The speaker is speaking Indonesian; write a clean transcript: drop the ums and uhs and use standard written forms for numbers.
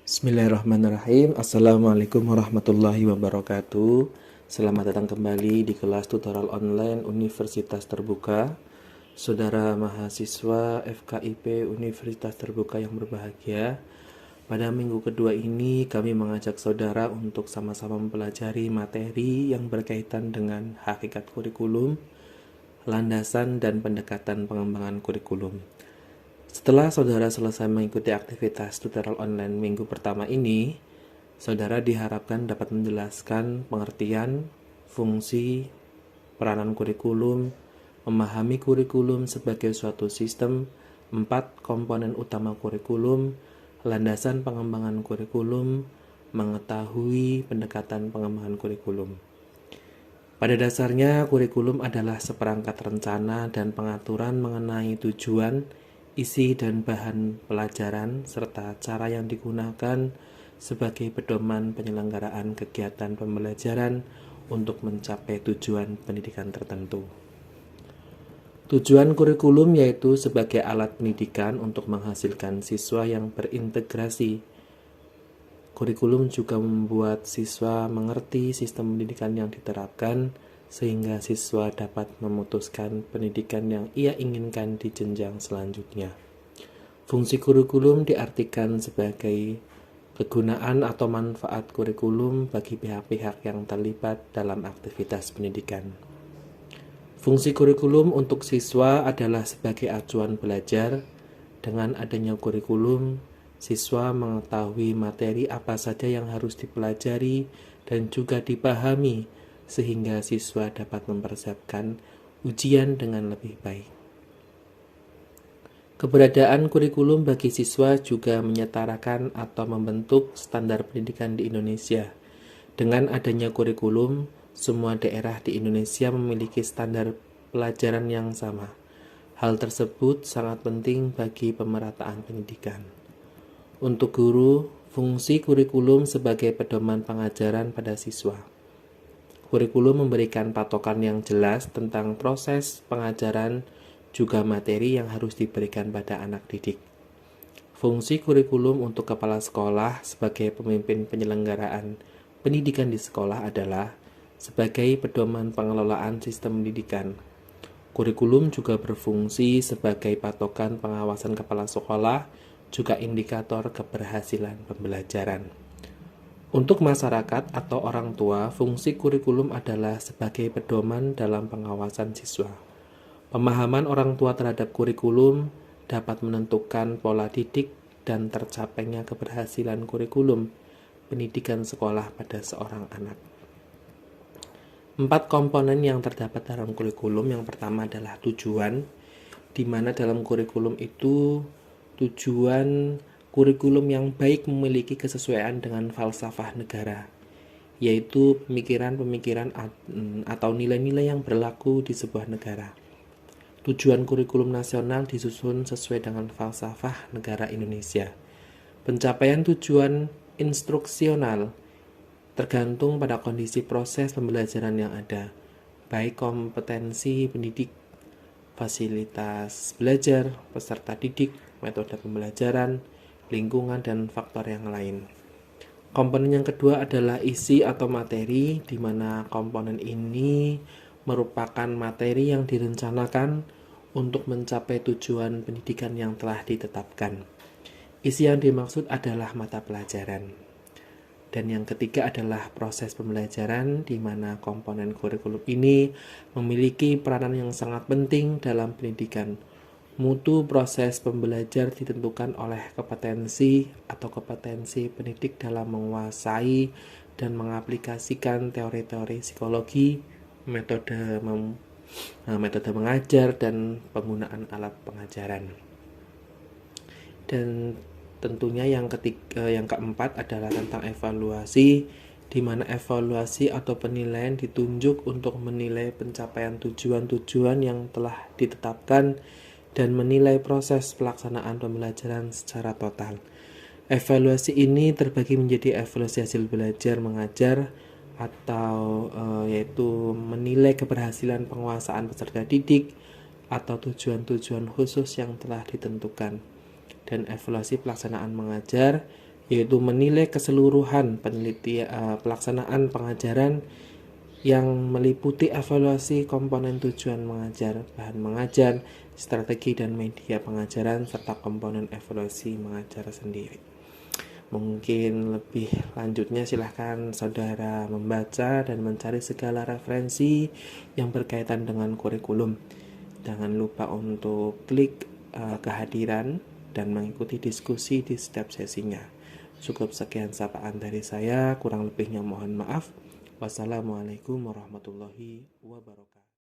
Bismillahirrahmanirrahim. Assalamualaikum warahmatullahi wabarakatuh. Selamat datang kembali di kelas tutorial online Universitas Terbuka. Saudara mahasiswa FKIP Universitas Terbuka yang berbahagia, pada minggu kedua ini kami mengajak saudara untuk sama-sama mempelajari materi yang berkaitan dengan hakikat kurikulum, landasan dan pendekatan pengembangan kurikulum. Setelah saudara selesai mengikuti aktivitas tutorial online minggu pertama ini, saudara diharapkan dapat menjelaskan pengertian, fungsi, peranan kurikulum, memahami kurikulum sebagai suatu sistem, 4 komponen utama kurikulum, landasan pengembangan kurikulum, mengetahui pendekatan pengembangan kurikulum. Pada dasarnya, kurikulum adalah seperangkat rencana dan pengaturan mengenai tujuan, isi dan bahan pelajaran, serta cara yang digunakan sebagai pedoman penyelenggaraan kegiatan pembelajaran untuk mencapai tujuan pendidikan tertentu. Tujuan kurikulum yaitu sebagai alat pendidikan untuk menghasilkan siswa yang berintegrasi. Kurikulum juga membuat siswa mengerti sistem pendidikan yang diterapkan, sehingga siswa dapat memutuskan pendidikan yang ia inginkan di jenjang selanjutnya. Fungsi kurikulum diartikan sebagai kegunaan atau manfaat kurikulum bagi pihak-pihak yang terlibat dalam aktivitas pendidikan. Fungsi kurikulum untuk siswa adalah sebagai acuan belajar. Dengan adanya kurikulum, siswa mengetahui materi apa saja yang harus dipelajari dan juga dipahami, sehingga siswa dapat mempersiapkan ujian dengan lebih baik. Keberadaan kurikulum bagi siswa juga menyetarakan atau membentuk standar pendidikan di Indonesia. Dengan adanya kurikulum, semua daerah di Indonesia memiliki standar pelajaran yang sama. Hal tersebut sangat penting bagi pemerataan pendidikan. Untuk guru, fungsi kurikulum sebagai pedoman pengajaran pada siswa. Kurikulum memberikan patokan yang jelas tentang proses pengajaran, juga materi yang harus diberikan pada anak didik. Fungsi kurikulum untuk kepala sekolah sebagai pemimpin penyelenggaraan pendidikan di sekolah adalah sebagai pedoman pengelolaan sistem pendidikan. Kurikulum juga berfungsi sebagai patokan pengawasan kepala sekolah, juga indikator keberhasilan pembelajaran. Untuk masyarakat atau orang tua, fungsi kurikulum adalah sebagai pedoman dalam pengawasan siswa. Pemahaman orang tua terhadap kurikulum dapat menentukan pola didik dan tercapainya keberhasilan kurikulum pendidikan sekolah pada seorang anak. 4 komponen yang terdapat dalam kurikulum. Yang pertama adalah tujuan, di mana dalam kurikulum itu tujuan kurikulum yang baik memiliki kesesuaian dengan falsafah negara, yaitu pemikiran-pemikiran atau nilai-nilai yang berlaku di sebuah negara. Tujuan kurikulum nasional disusun sesuai dengan falsafah negara Indonesia. Pencapaian tujuan instruksional tergantung pada kondisi proses pembelajaran yang ada, baik kompetensi pendidik, fasilitas belajar, peserta didik, metode pembelajaran, lingkungan, dan faktor yang lain. Komponen yang kedua adalah isi atau materi, di mana komponen ini merupakan materi yang direncanakan untuk mencapai tujuan pendidikan yang telah ditetapkan. Isi yang dimaksud adalah mata pelajaran. Dan yang ketiga adalah proses pembelajaran, di mana komponen kurikulum ini memiliki peranan yang sangat penting dalam pendidikan. Mutu proses pembelajar ditentukan oleh kompetensi pendidik dalam menguasai dan mengaplikasikan teori-teori psikologi, metode mengajar, dan penggunaan alat pengajaran. Dan tentunya yang keempat adalah tentang evaluasi, di mana evaluasi atau penilaian ditunjuk untuk menilai pencapaian tujuan-tujuan yang telah ditetapkan dan menilai proses pelaksanaan pembelajaran secara total. Evaluasi ini terbagi menjadi evaluasi hasil belajar mengajar atau yaitu menilai keberhasilan penguasaan peserta didik atau tujuan-tujuan khusus yang telah ditentukan. Dan evaluasi pelaksanaan mengajar yaitu menilai keseluruhan pelaksanaan pengajaran yang meliputi evaluasi komponen tujuan mengajar, bahan mengajar, strategi dan media pengajaran, serta komponen evaluasi mengajar sendiri. Mungkin lebih lanjutnya silahkan saudara membaca dan mencari segala referensi yang berkaitan dengan kurikulum. Jangan lupa untuk klik kehadiran dan mengikuti diskusi di setiap sesinya. Cukup sekian sapaan dari saya, kurang lebihnya mohon maaf. Wassalamualaikum warahmatullahi wabarakatuh.